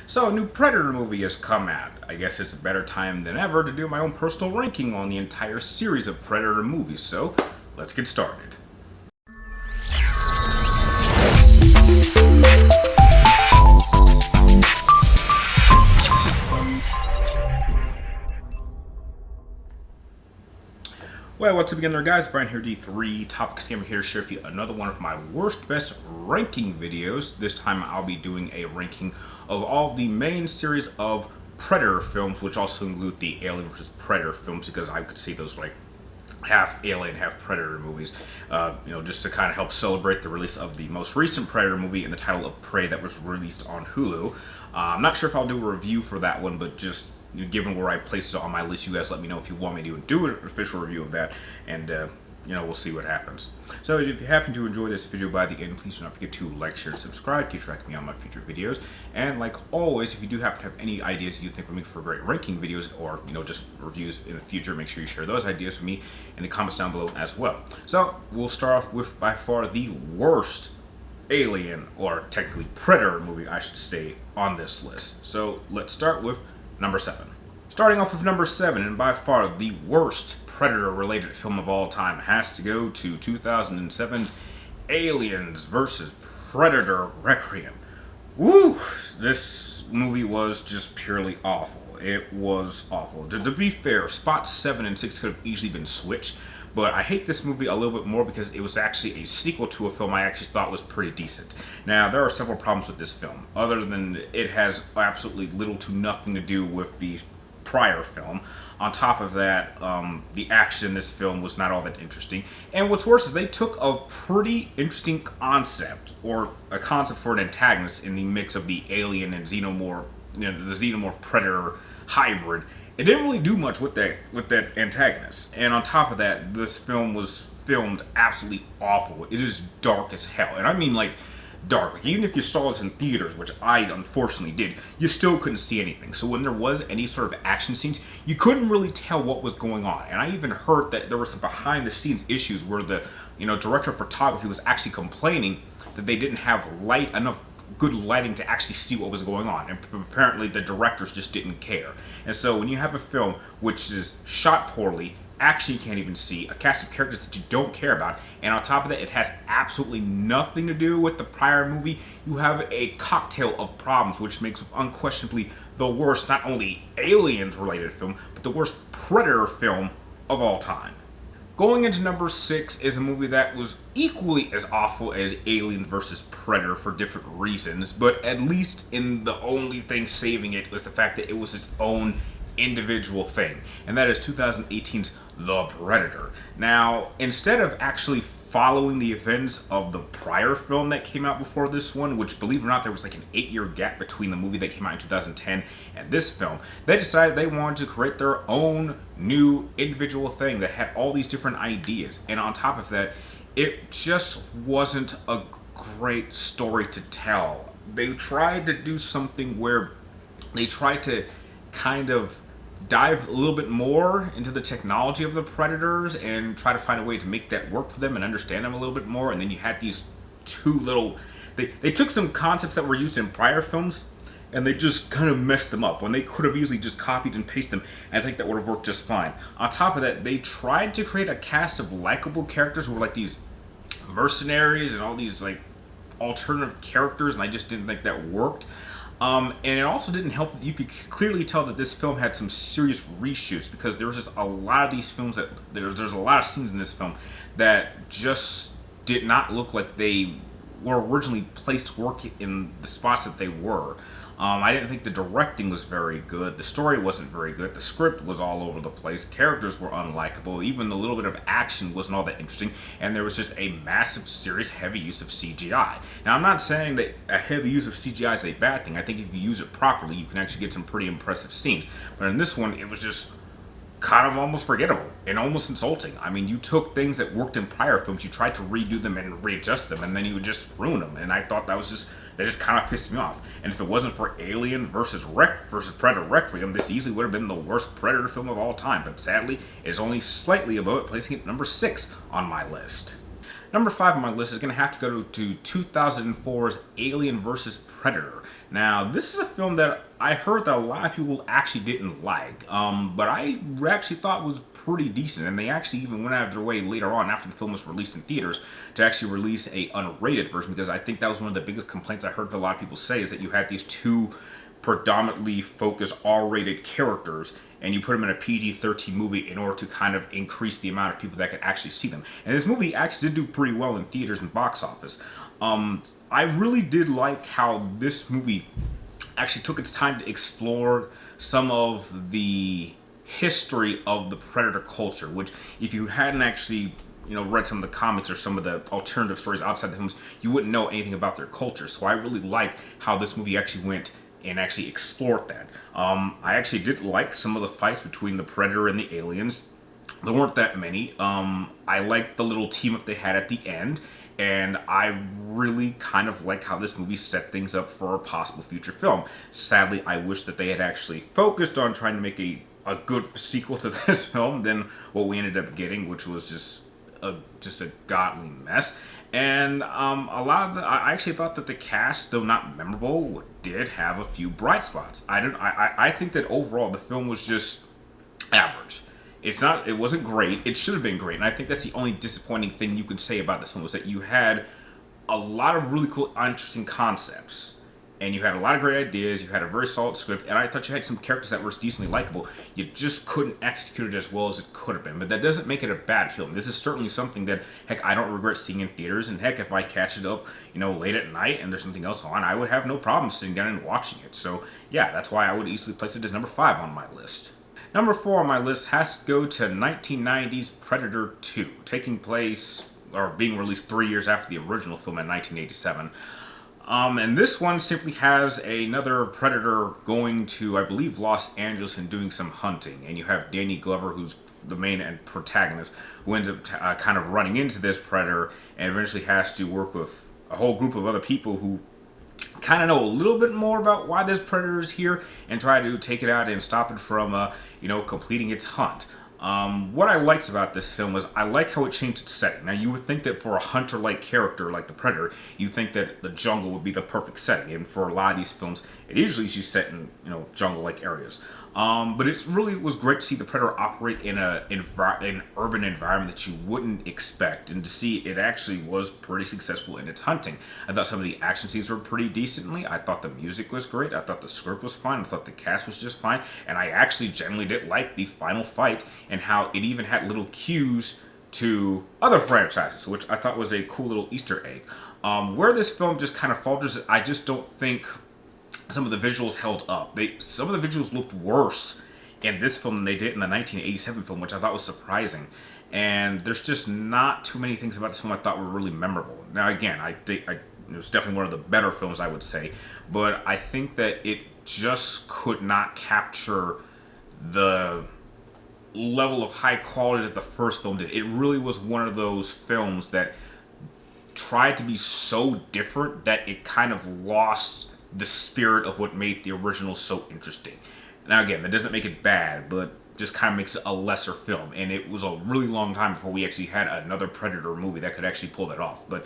So, a new Predator movie has come out. I guess it's a better time than ever to do my own personal ranking on the entire series of Predator movies, so let's get started. Well, what's up again there, guys? Brian here, D3 Topics Gamer here to share with you another one of my worst best ranking videos. This time I'll be doing a ranking of all the main series of Predator films, which also include the Alien vs. Predator films, because I could see those like half Alien, half Predator movies, just to kind of help celebrate the release of the most recent Predator movie in the title of Prey that was released on Hulu. I'm not sure if I'll do a review for that one, but just given where I place it on my list, you guys let me know if you want me to do an official review of that, and we'll see what happens. So if you happen to enjoy this video by the end, please do not forget to like, share, and subscribe. Keep track of me on my future videos. And like always, if you do happen to have any ideas you think would make for great ranking videos, or just reviews in the future, make sure you share those ideas with me in the comments down below as well. So we'll start off with by far the worst Alien, or technically Predator movie, I should say, on this list. So let's start with number 7. Starting off with number 7, and by far the worst Predator-related film of all time, has to go to 2007's Aliens vs. Predator Requiem. Woo! This movie was just purely awful. It was awful. To be fair, spots 7 and 6 could have easily been switched, but I hate this movie a little bit more because it was actually a sequel to a film I actually thought was pretty decent. Now, there are several problems with this film, other than it has absolutely little to nothing to do with the prior film. On top of that, the action in this film was not all that interesting. And what's worse is they took a pretty interesting concept, or a concept for an antagonist in the mix of the alien and xenomorph, the xenomorph predator hybrid. It didn't really do much with that antagonist. And on top of that, this film was filmed absolutely awful. It is dark as hell. And I mean like dark. Like, even if you saw this in theaters, which I unfortunately did, you still couldn't see anything. So when there was any sort of action scenes, you couldn't really tell what was going on. And I even heard that there were some behind the scenes issues where the director of photography was actually complaining that they didn't have enough good lighting to actually see what was going on, and apparently the directors just didn't care. And so when you have a film which is shot poorly, action you can't even see, a cast of characters that you don't care about, and on top of that it has absolutely nothing to do with the prior movie, you have a cocktail of problems, which makes it unquestionably the worst, not only Aliens related film, but the worst Predator film of all time. Going into number 6 is a movie that was equally as awful as Alien vs. Predator for different reasons, but at least in the only thing saving it was the fact that it was its own individual thing, and that is 2018's The Predator. Now, instead of actually following the events of the prior film that came out before this one, which, believe it or not, there was like an 8-year gap between the movie that came out in 2010 and this film, they decided they wanted to create their own new individual thing that had all these different ideas. And on top of that, it just wasn't a great story to tell. They tried to do something where they tried to kind of dive a little bit more into the technology of the Predators and try to find a way to make that work for them and understand them a little bit more. And then you had these two little... They took some concepts that were used in prior films and they just kind of messed them up when they could have easily just copied and pasted them, and I think that would have worked just fine. On top of that, they tried to create a cast of likable characters who were like these mercenaries and all these like alternative characters, and I just didn't think that worked. And it also didn't help that you could clearly tell that this film had some serious reshoots, because there was just a lot of these films that there's a lot of scenes in this film that just did not look like they were originally placed to work in the spots that they were. I didn't think the directing was very good. The story wasn't very good. The script was all over the place. Characters were unlikable. Even the little bit of action wasn't all that interesting. And there was just a massive, serious, heavy use of CGI. Now, I'm not saying that a heavy use of CGI is a bad thing. I think if you use it properly, you can actually get some pretty impressive scenes. But in this one, it was just kind of almost forgettable and almost insulting. I mean, you took things that worked in prior films, you tried to redo them and readjust them, and then you would just ruin them. And I thought that just kind of pissed me off. And if it wasn't for Alien versus Predator Requiem, this easily would have been the worst Predator film of all time. But sadly, it is only slightly above it, placing it at number 6 on my list. Number 5 on my list is going to have to go to 2004's Alien vs. Predator. Now, this is a film that I heard that a lot of people actually didn't like, but I actually thought was pretty decent, and they actually even went out of their way later on, after the film was released in theaters, to actually release a unrated version, because I think that was one of the biggest complaints I heard a lot of people say, is that you had these two predominantly focused R-rated characters, and you put them in a PG-13 movie in order to kind of increase the amount of people that could actually see them. And this movie actually did do pretty well in theaters and box office. I really did like how this movie actually took its time to explore some of the history of the Predator culture, which if you hadn't actually read some of the comics or some of the alternative stories outside the films, you wouldn't know anything about their culture. So I really like how this movie actually went and actually explored that. I actually did like some of the fights between the Predator and the aliens. There weren't that many. I liked the little team up they had at the end, and I really kind of like how this movie set things up for a possible future film. Sadly, I wish that they had actually focused on trying to make a good sequel to this film than what we ended up getting, which was just a godly mess. And I actually thought that the cast, though not memorable, did have a few bright spots. I think that overall the film was just average. It wasn't great. It should have been great, and I think that's the only disappointing thing you could say about this film, was that you had a lot of really cool, interesting concepts, and you had a lot of great ideas. You had a very solid script, and I thought you had some characters that were decently likable. You just couldn't execute it as well as it could have been. But that doesn't make it a bad film. This is certainly something that, heck, I don't regret seeing in theaters. And heck, if I catch it up, late at night and there's something else on, I would have no problem sitting down and watching it. So yeah, that's why I would easily place it as number 5 on my list. Number 4 on my list has to go to 1990's Predator 2, taking place, or being released 3 years after the original film in 1987. And this one simply has another Predator going to, I believe, Los Angeles and doing some hunting. And you have Danny Glover, who's the main protagonist, who ends up kind of running into this Predator and eventually has to work with a whole group of other people who kind of know a little bit more about why this Predator is here and try to take it out and stop it from, completing its hunt. What I liked about this film was I like how it changed its setting. Now, you would think that for a hunter-like character like the Predator, you think that the jungle would be the perfect setting. And for a lot of these films, it usually is set in, jungle-like areas. But it really was great to see the Predator operate in an urban environment that you wouldn't expect, and to see it actually was pretty successful in its hunting. I thought some of the action scenes were pretty decently. I thought the music was great. I thought the script was fine. I thought the cast was just fine. And I actually generally did like the final fight and how it even had little cues to other franchises, which I thought was a cool little Easter egg. Where this film just kind of falters, I just don't think some of the visuals held up. Some of the visuals looked worse in this film than they did in the 1987 film, which I thought was surprising. And there's just not too many things about this film I thought were really memorable. Now, again, it was definitely one of the better films, I would say, but I think that it just could not capture the level of high quality that the first film did. It really was one of those films that tried to be so different that it kind of lost the spirit of what made the original so interesting. Now, again, that doesn't make it bad, but just kind of makes it a lesser film. And it was a really long time before we actually had another Predator movie that could actually pull that off. But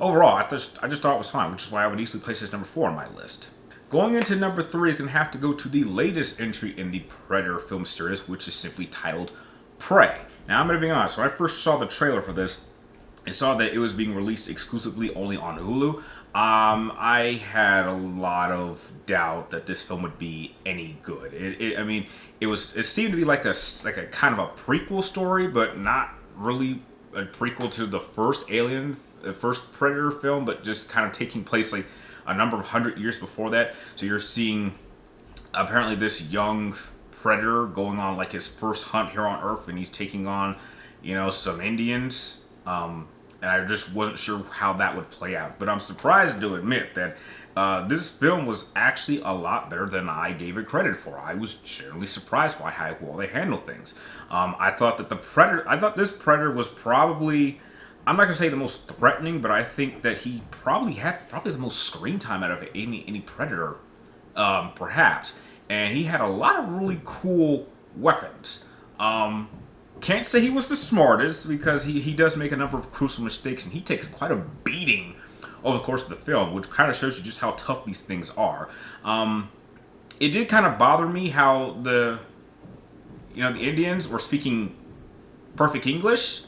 overall, I just thought it was fine, which is why I would easily place this number 4 on my list. Going into number 3 is going to have to go to the latest entry in the Predator film series, which is simply titled Prey. Now, I'm going to be honest, when I first saw the trailer for this, I saw that it was being released exclusively only on Hulu. I had a lot of doubt that this film would be any good. It seemed to be like a kind of a prequel story, but not really a prequel to the first first Predator film, but just kind of taking place like a number of 100 years before that. So you're seeing apparently this young Predator going on like his first hunt here on Earth, and he's taking on, some Indians. And I just wasn't sure how that would play out. But I'm surprised to admit that this film was actually a lot better than I gave it credit for. I was generally surprised by how well they handled things. I thought this Predator was probably, I'm not going to say the most threatening, but I think that he probably had the most screen time out of any Predator, perhaps. And he had a lot of really cool weapons. can't say he was the smartest, because he does make a number of crucial mistakes, and he takes quite a beating over the course of the film, which kind of shows you just how tough these things are. It did kind of bother me how the Indians were speaking perfect English.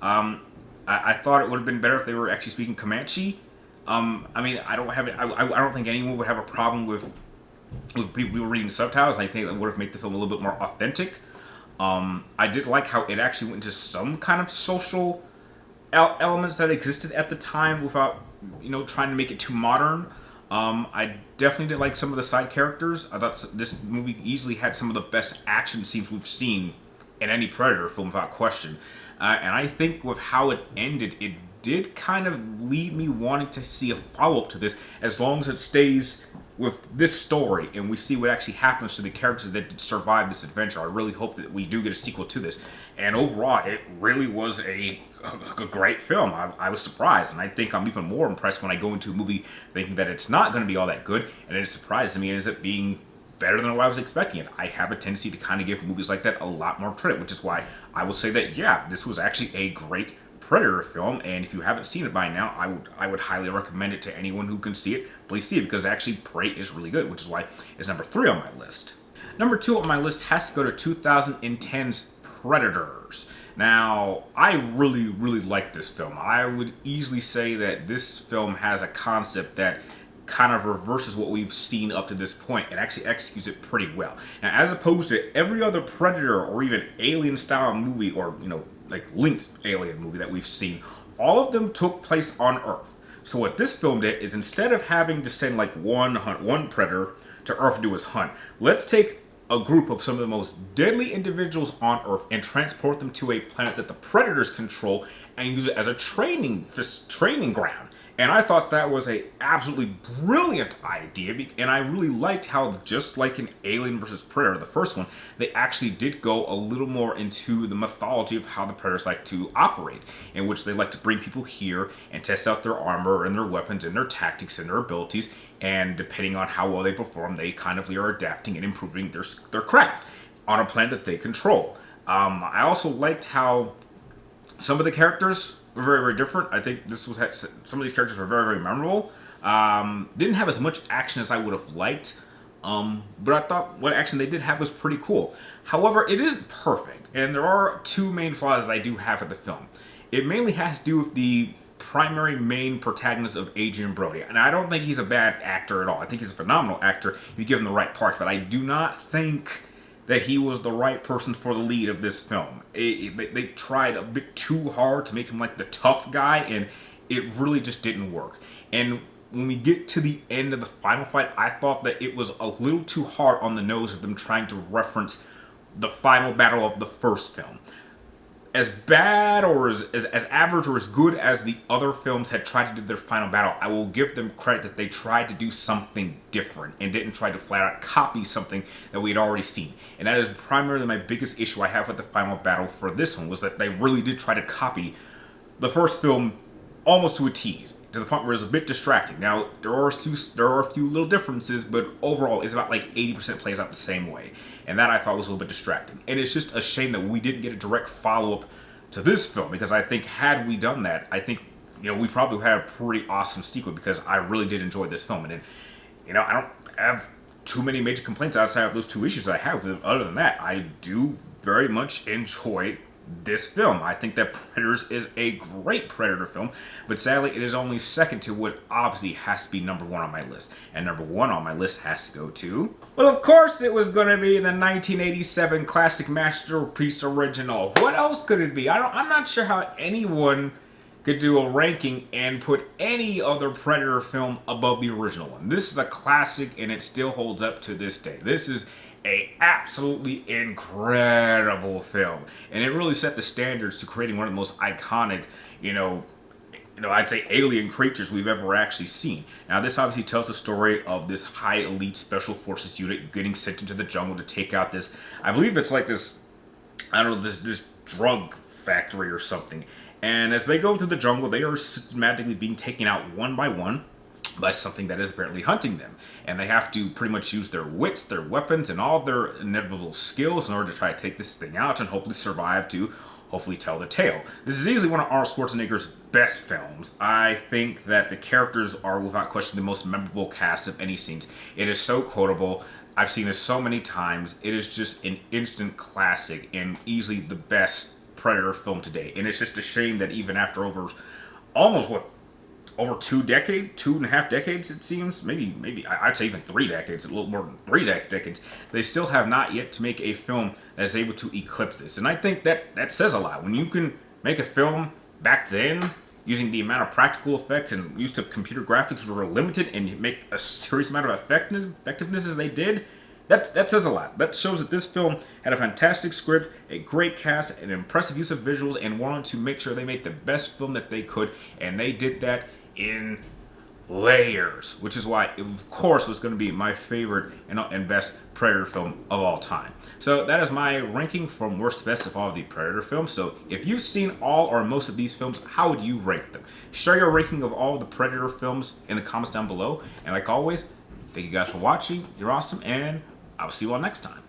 I thought it would have been better if they were actually speaking Comanche. I mean, I don't think anyone would have a problem with people reading subtitles. I think that would have made the film a little bit more authentic. I did like how it actually went into some kind of social elements that existed at the time without, trying to make it too modern. I definitely did like some of the side characters. I thought this movie easily had some of the best action scenes we've seen in any Predator film, without question. And I think with how it ended, it did kind of leave me wanting to see a follow-up to this, as long as it stays with this story and we see what actually happens to the characters that survive this adventure. I really hope that we do get a sequel to this. And overall, it really was a great film. I was surprised, and I think I'm even more impressed when I go into a movie thinking that it's not going to be all that good, and it surprises me and ends up being better than what I was expecting it. I have a tendency to kind of give movies like that a lot more credit, which is why I will say that, yeah, this was actually a great Predator film, and if you haven't seen it by now, I would highly recommend it to anyone who can see it. Please see it, because actually Prey is really good, which is why it's number 3 on my list. Number 2 on my list has to go to 2010's Predators. Now, I really, really like this film. I would easily say that this film has a concept that kind of reverses what we've seen up to this point and actually executes it pretty well. Now, as opposed to every other Predator or even Alien style movie, or like linked Alien movie that we've seen, all of them took place on Earth. So what this film did is, instead of having to send like one Predator to Earth to do his hunt, let's take a group of some of the most deadly individuals on Earth and transport them to a planet that the Predators control and use it as a training ground. And I thought that was a absolutely brilliant idea, and I really liked how, just like in Alien vs. Predator, the first one, they actually did go a little more into the mythology of how the Predators like to operate, in which they like to bring people here and test out their armor and their weapons and their tactics and their abilities, and depending on how well they perform, they kind of are adapting and improving their craft on a planet that they control. I also liked how some of the characters were very, very different. I think some of these characters were very, very memorable. Didn't have as much action as I would have liked, but I thought what action they did have was pretty cool. However, it isn't perfect, and there are 2 main flaws that I do have with the film. It mainly has to do with the primary main protagonist of Adrian Brody, and I don't think he's a bad actor at all. I think he's a phenomenal actor if you give him the right part, but I do not think that he was the right person for the lead of this film. They tried a bit too hard to make him like the tough guy, and it really just didn't work. And when we get to the end of the final fight, I thought that it was a little too hard on the nose of them trying to reference the final battle of the first film. As bad or as average or as good as the other films had tried to do their final battle, I will give them credit that they tried to do something different and didn't try to flat out copy something that we had already seen. And that is primarily my biggest issue I have with the final battle for this one, was that they really did try to copy the first film almost to a tease, to the point where it's a bit distracting. Now, there are a few little differences, but overall, it's about like 80% plays out the same way. And that I thought was a little bit distracting. And it's just a shame that we didn't get a direct follow-up to this film, because I think had we done that, I think, we probably had a pretty awesome sequel, because I really did enjoy this film. And then, I don't have too many major complaints outside of those 2 issues that I have with it. Other than that, I do very much enjoy this film. I think that Predators is a great Predator film, but sadly it is only second to what obviously has to be number 1 on my list. And number 1 on my list has to go to, well, of course it was going to be the 1987 classic masterpiece original. What else could it be? I'm not sure how anyone could do a ranking and put any other Predator film above the original one. This is a classic, and it still holds up to this day. This is a absolutely incredible film, and it really set the standards to creating one of the most iconic, I'd say alien creatures we've ever actually seen. Now, this obviously tells the story of this high elite special forces unit getting sent into the jungle to take out this, I believe it's like this, this drug factory or something. And as they go through the jungle, they are systematically being taken out one by one. by something that is apparently hunting them. And they have to pretty much use their wits, their weapons, and all their inevitable skills in order to try to take this thing out and hopefully survive to hopefully tell the tale. This is easily one of Arnold Schwarzenegger's best films. I think that the characters are without question the most memorable cast of any scenes. It is so quotable. I've seen it so many times. It is just an instant classic and easily the best Predator film today. And it's just a shame that even after almost over 2.5 decades, it seems, maybe I'd say even 3 decades, a little more than 3 decades, they still have not yet to make a film that is able to eclipse this. And I think that says a lot. When you can make a film back then using the amount of practical effects and use of computer graphics were limited, and you make a serious amount of effectiveness as they did, that says a lot. That shows that this film had a fantastic script, a great cast, an impressive use of visuals, and wanted to make sure they made the best film that they could, and they did that in layers, which is why, of course, was going to be my favorite and best Predator film of all time. So that is my ranking from worst to best of all of the Predator films. So if you've seen all or most of these films, how would you rank them? Share your ranking of all the Predator films in the comments down below. And like always, thank you guys for watching. You're awesome, and I'll see you all next time.